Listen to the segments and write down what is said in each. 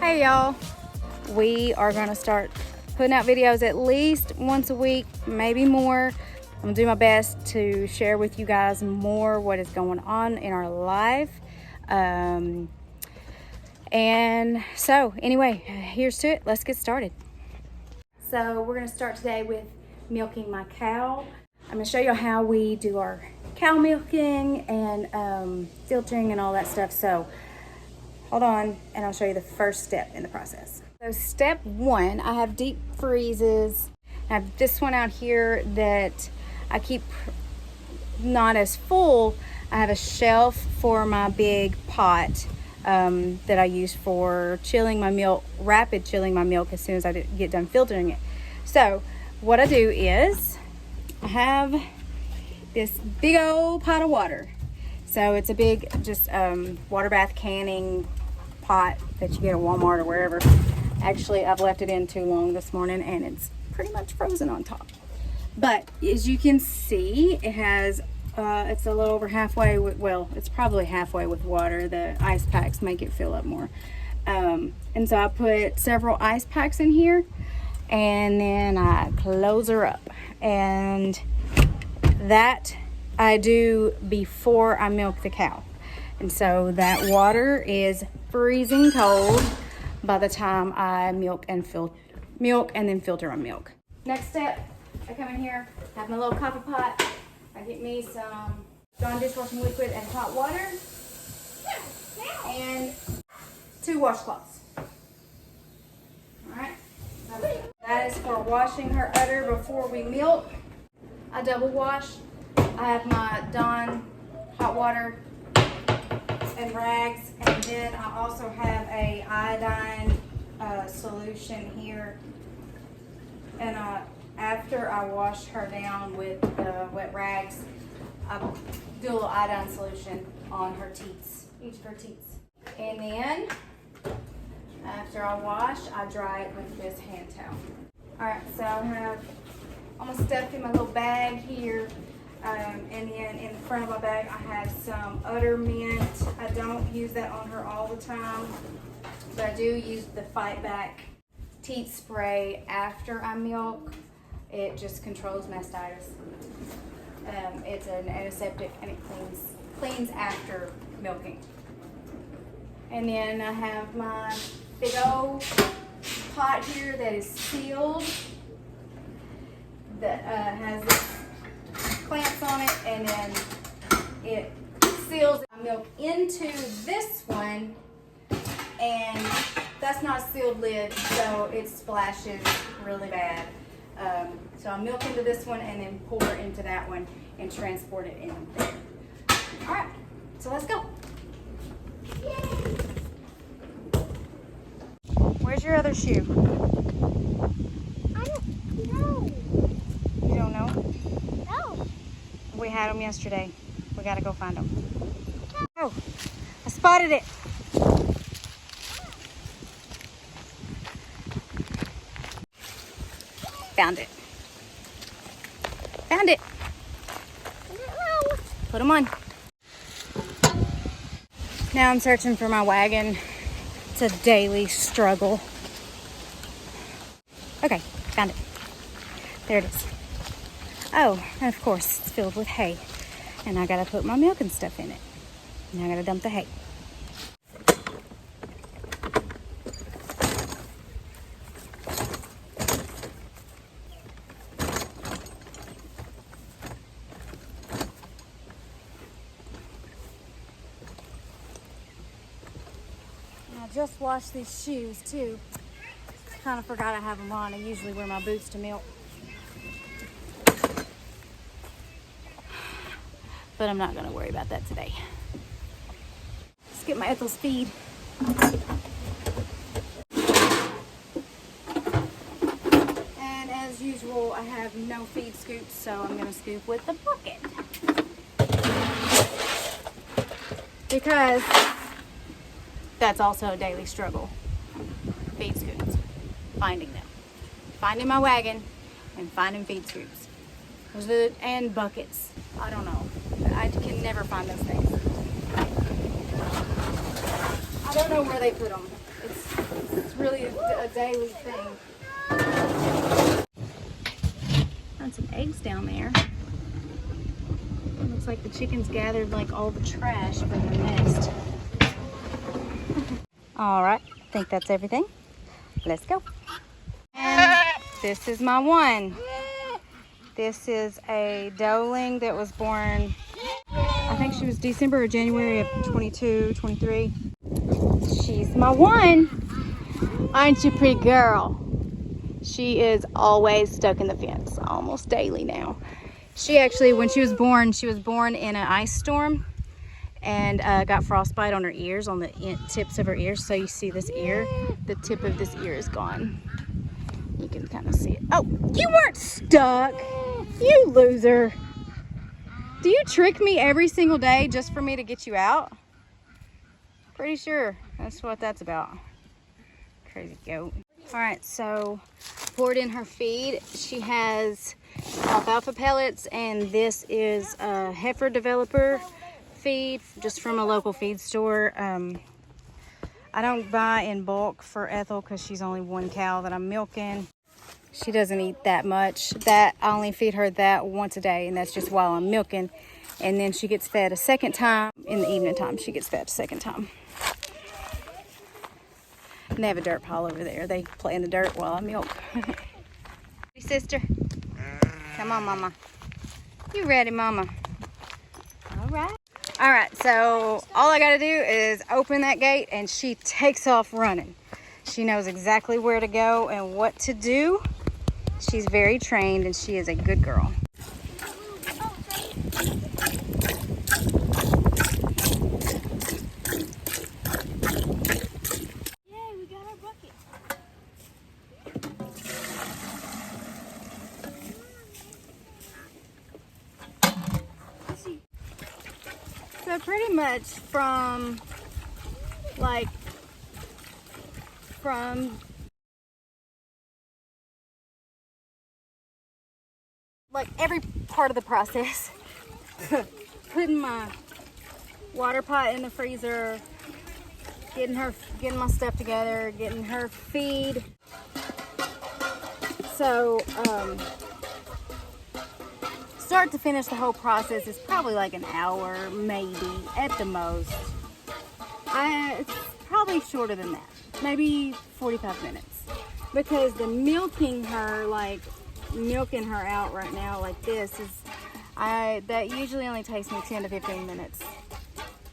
Hey y'all, we are gonna start putting out videos at least once a week, maybe more. I'm gonna do my best to share with you guys more what is going on in our life. And so anyway, here's to it. Let's get started. So we're gonna start today with milking my cow. I'm gonna show you how we do our cow milking and filtering and all that stuff. So hold on and I'll show you the first step in the process. So step one, I have deep freezes. I have this one out here that I keep not as full. I have a shelf for my big pot that I use for chilling my milk, rapid chilling my milk as soon as I get done filtering it. So what I do is I have this big old pot of water. So it's a big just water bath canning pot that you get at Walmart or wherever. Actually, I've left it in too long this morning and it's pretty much frozen on top. But as you can see, it has it's a little over halfway with, well, it's probably halfway with water. The ice packs make it fill up more. And so I put several ice packs in here and then I close her up. And that I do before I milk the cow. And so that water is freezing cold by the time I milk and then filter my milk. Next step, I come in here, have my little copper pot. I get me some Dawn dishwashing liquid and hot water and 2 washcloths. All right, that is for washing her udder before we milk. I double wash. I have my Dawn hot water and rags, and then I also have a iodine solution here. And after I wash her down with wet rags, I do a little iodine solution on her teats, each of her teats. And then after I wash, I dry it with this hand towel. All right, so I have almost stuffed in my little bag here. And then in the front of my bag, I have some udder mint. I don't use that on her all the time, but I do use the Fight Back teat spray after I milk. It just controls mastitis. It's an antiseptic and it cleans after milking. And then I have my big old pot here that is sealed, that has this clamps on it, and then it seals my milk into this one, and that's not a sealed lid, so it splashes really bad. So I milk into this one and then pour into that one and transport it in there. All right, so let's go. Yay. Where's your other shoe? I don't know. You don't know? No. We had them yesterday. We gotta go find them. Oh, I spotted it. Found it. Found it. Put them on. Now I'm searching for my wagon. It's a daily struggle. Okay, found it. There it is. Oh, and of course it's filled with hay. And I gotta put my milk and stuff in it. And I gotta dump the hay. I just washed these shoes too. Kind of forgot I have them on. I usually wear my boots to milk. But I'm not gonna worry about that today. Let's get my Ethel's feed. And as usual, I have no feed scoops, so I'm gonna scoop with the bucket. Because that's also a daily struggle. Feed scoops, finding them. Finding my wagon and finding feed scoops. And buckets. I don't know. I can never find those things. I don't know where they put them. It's really a daily thing. Found some eggs down there. It looks like the chickens gathered like all the trash from the nest. All right, I think that's everything. Let's go. And this is my one. This is a doeling that was born, I think she was December or January of 22, 23. She's my one. Aren't you pretty girl? She is always stuck in the fence, almost daily now. She actually, when she was born in an ice storm and got frostbite on her ears, on the tips of her ears. So you see this ear, the tip of this ear is gone. You can kind of see it. Oh, you weren't stuck, you loser. Do you trick me every single day just for me to get you out? Pretty sure that's what that's about. Crazy goat. All right, so poured in her feed. She has alfalfa pellets, and this is a heifer developer feed just from a local feed store. I don't buy in bulk for Ethel because she's only one cow that I'm milking. She doesn't eat that much. That I only feed her that once a day, and that's just while I'm milking. And then she gets fed a second time in the evening time. She gets fed a second time. And they have a dirt pile over there. They play in the dirt while I milk. Hey, sister. Come on, mama. You ready, mama? All right. All right, so all I gotta do is open that gate and she takes off running. She knows exactly where to go and what to do. She's very trained and she is a good girl. Yay, we got our bucket. So pretty much from every part of the process, putting my water pot in the freezer, getting my stuff together, getting her feed. So start to finish, the whole process is probably like an hour, maybe at the most. It's probably shorter than that, maybe 45 minutes, because the milking her out right now like this is, that usually only takes me 10 to 15 minutes.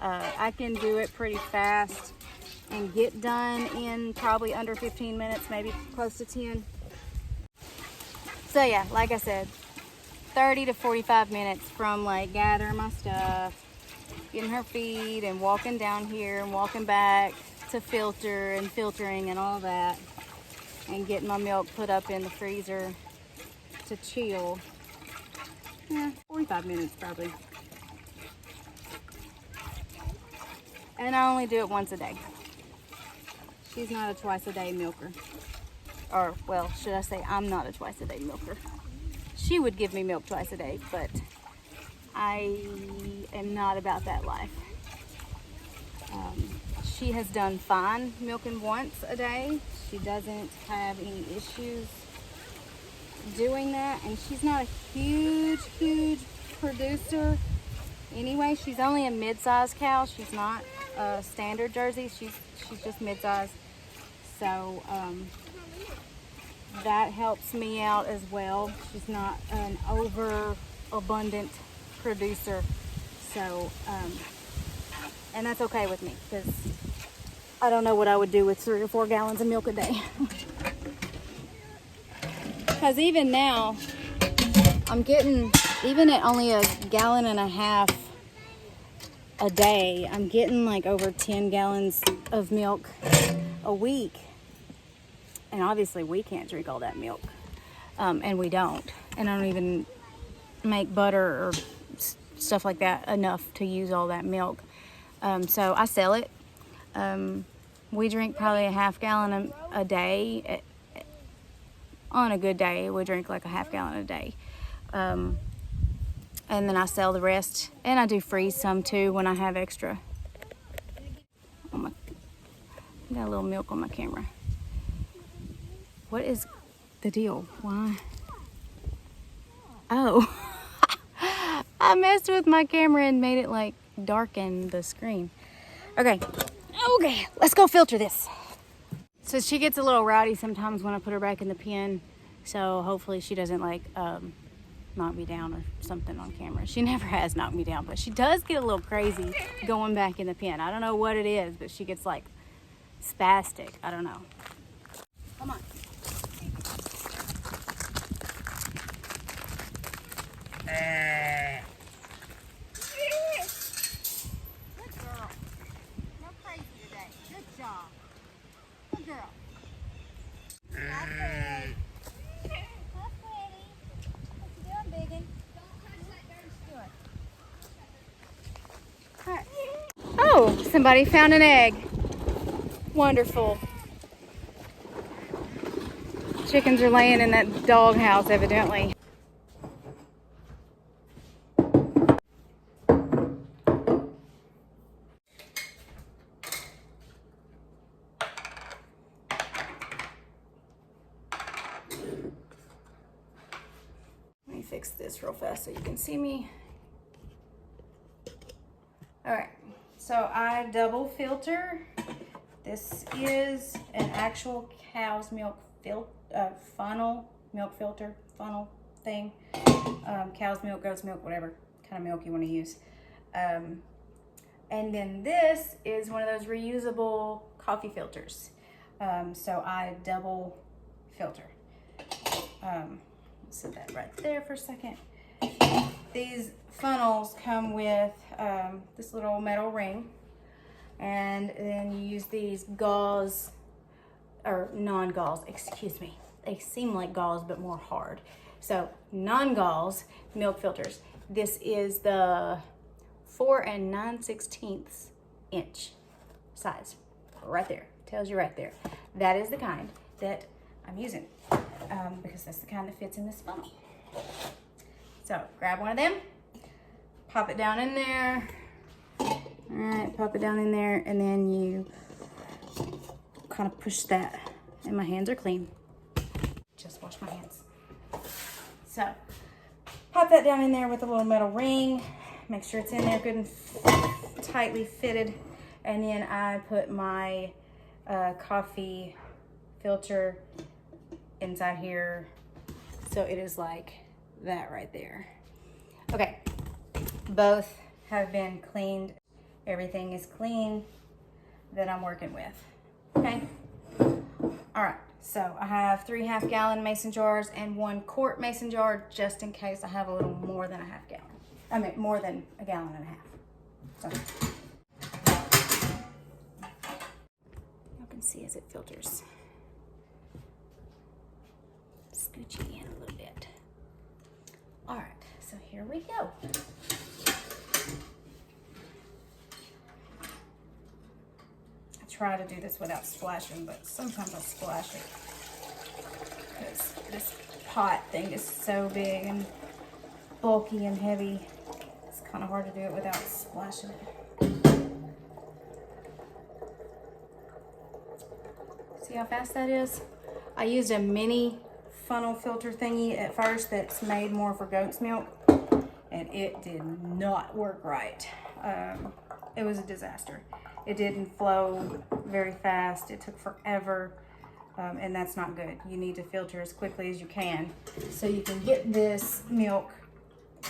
I can do it pretty fast and get done in probably under 15 minutes, maybe close to 10. So yeah, like I said, 30 to 45 minutes from like gathering my stuff, getting her feed, and walking down here and walking back to filter and filtering and all that, and getting my milk put up in the freezer to chill. Yeah, 45 minutes probably. And I only do it once a day. She's not a twice a day milker. Or, well, should I say I'm not a twice a day milker. She would give me milk twice a day, but I am not about that life. She has done fine milking once a day. She doesn't have any issues doing that, and she's not a huge producer anyway. She's only a mid-sized cow. She's not a standard Jersey. She's just mid-sized. So that helps me out as well. She's not an overabundant producer. So and that's okay with me, because I don't know what I would do with 3 or 4 gallons of milk a day. Because even now, I'm getting, even at only 1.5 gallons a day, I'm getting like over 10 gallons of milk a week. And obviously we can't drink all that milk. And we don't. And I don't even make butter or stuff like that enough to use all that milk. So I sell it. We drink probably 1/2 gallon a day. On a good day, we drink like 1/2 gallon a day. And then I sell the rest. And I do freeze some too when I have extra. I got a little milk on my camera. What is the deal? Why? Oh. I messed with my camera and made it like darken the screen. Okay. Okay, let's go filter this. So she gets a little rowdy sometimes when I put her back in the pen. So hopefully she doesn't like knock me down or something on camera. She never has knocked me down, but she does get a little crazy going back in the pen. I don't know what it is, but she gets like spastic. I don't know. Come on. Good girl. No crazy today. Good job. Good girl. That's pretty. That's pretty. What you doing, biggin? Don't touch that dirty. All right. Oh, somebody found an egg. Wonderful. Chickens are laying in that dog house, evidently. Let me fix this real fast so you can see me. All right, so I double filter. This is an actual cow's milk funnel, milk filter, funnel thing. Cow's milk, goat's milk, whatever kind of milk you want to use. And then this is one of those reusable coffee filters. So I double filter. Set that right there for a second. These funnels come with this little metal ring, and then you use these gauze, or non-gauze, excuse me. They seem like gauze, but more hard. So non-gauze milk filters. This is the 4 9/16 inch size, right there. Tells you right there. That is the kind that I'm using, because that's the kind that fits in this funnel. So grab one of them, pop it down in there. All right, pop it down in there, and then you kind of push that. And my hands are clean. Just wash my hands. So pop that down in there with a little metal ring. Make sure it's in there good and tightly fitted. And then I put my coffee filter inside here. So it is like that right there. Okay, both have been cleaned. Everything is clean that I'm working with. Okay. All right. So I have 3 half-gallon mason jars and 1 quart mason jar, just in case I have a little more than a half gallon. I mean, more than a gallon and a half. So you can see as it filters. Scooch it in a little bit. All right. So here we go. Try to do this without splashing, but sometimes I splash it because this pot thing is so big and bulky and heavy. It's kind of hard to do it without splashing it. See how fast that is? I used a mini funnel filter thingy at first that's made more for goat's milk, and it did not work right. It was a disaster. It didn't flow very fast. It took forever, and that's not good. You need to filter as quickly as you can so you can get this milk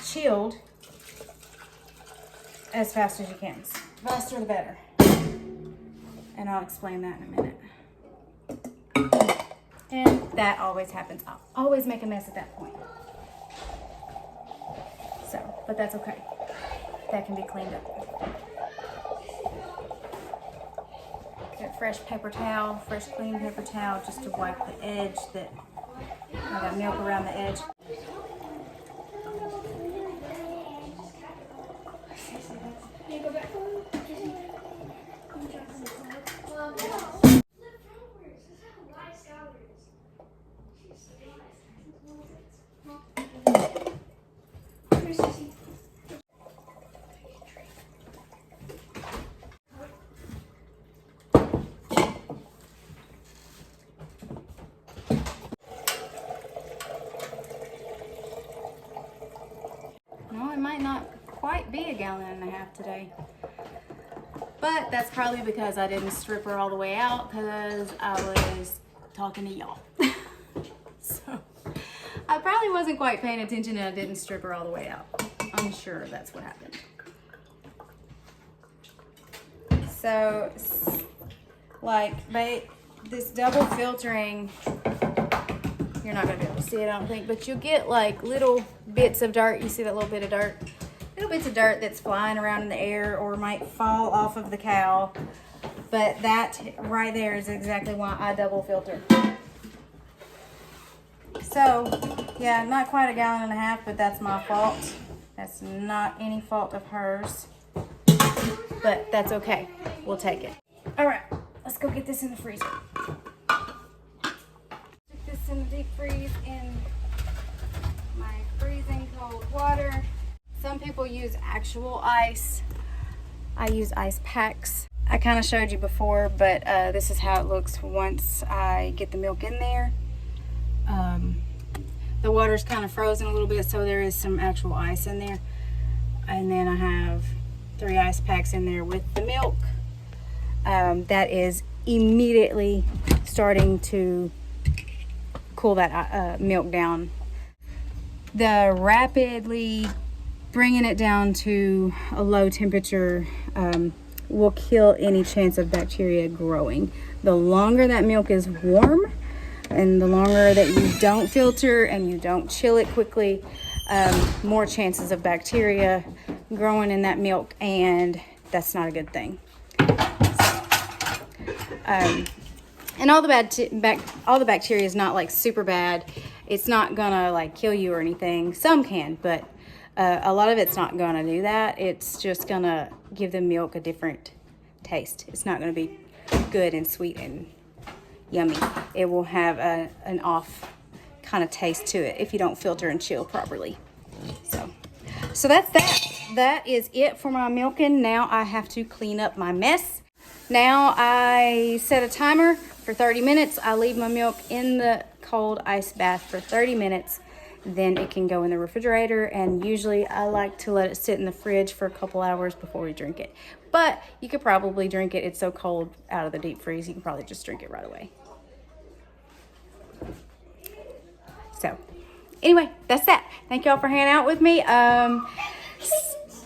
chilled as fast as you can. The faster the better. And I'll explain that in a minute. And that always happens. I'll always make a mess at that point. So, but that's okay. That can be cleaned up. Get fresh paper towel, fresh clean paper towel, just to wipe the edge that I got milk around the edge. might not quite be a gallon and a half today. But that's probably because I didn't strip her all the way out because I was talking to y'all. So I probably wasn't quite paying attention and I didn't strip her all the way out. I'm sure that's what happened. So, like, this double filtering, you're not gonna be able to see it, I don't think, but you'll get like little bits of dirt. You see that little bit of dirt? Little bits of dirt that's flying around in the air or might fall off of the cow. But that right there is exactly why I double filter. So, yeah, not quite a gallon and a half, but that's my fault. That's not any fault of hers. But that's okay. We'll take it. All right, let's go get this in the freezer. Stick this in the deep freeze in my freezing cold water. Some people use actual ice. I use ice packs. I kind of showed you before, but this is how it looks once I get the milk in there. The water's kind of frozen a little bit, so there is some actual ice in there. And then I have 3 ice packs in there with the milk. That is immediately starting to cool that milk down. The rapidly bringing it down to a low temperature will kill any chance of bacteria growing. The longer that milk is warm and the longer that you don't filter and you don't chill it quickly, more chances of bacteria growing in that milk, and that's not a good thing. And all the bacteria is not like super bad. It's not gonna like kill you or anything. Some can, but a lot of it's not gonna do that. It's just gonna give the milk a different taste. It's not gonna be good and sweet and yummy. It will have an off kind of taste to it if you don't filter and chill properly. So that's that. That is it for my milking. Now I have to clean up my mess. Now I set a timer for 30 minutes. I leave my milk in the cold ice bath for 30 minutes. Then it can go in the refrigerator, and usually I like to let it sit in the fridge for a couple hours before we drink it. But you could probably drink it. It's so cold out of the deep freeze, you can probably just drink it right away. So anyway, that's that. Thank y'all for hanging out with me.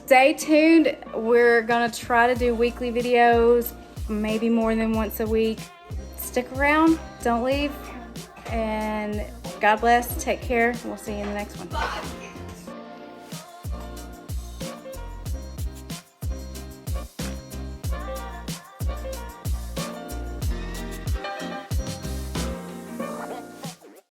Stay tuned. We're gonna try to do weekly videos, maybe more than once a week. Stick around, don't leave, and God bless. Take care. We'll see you in the next one.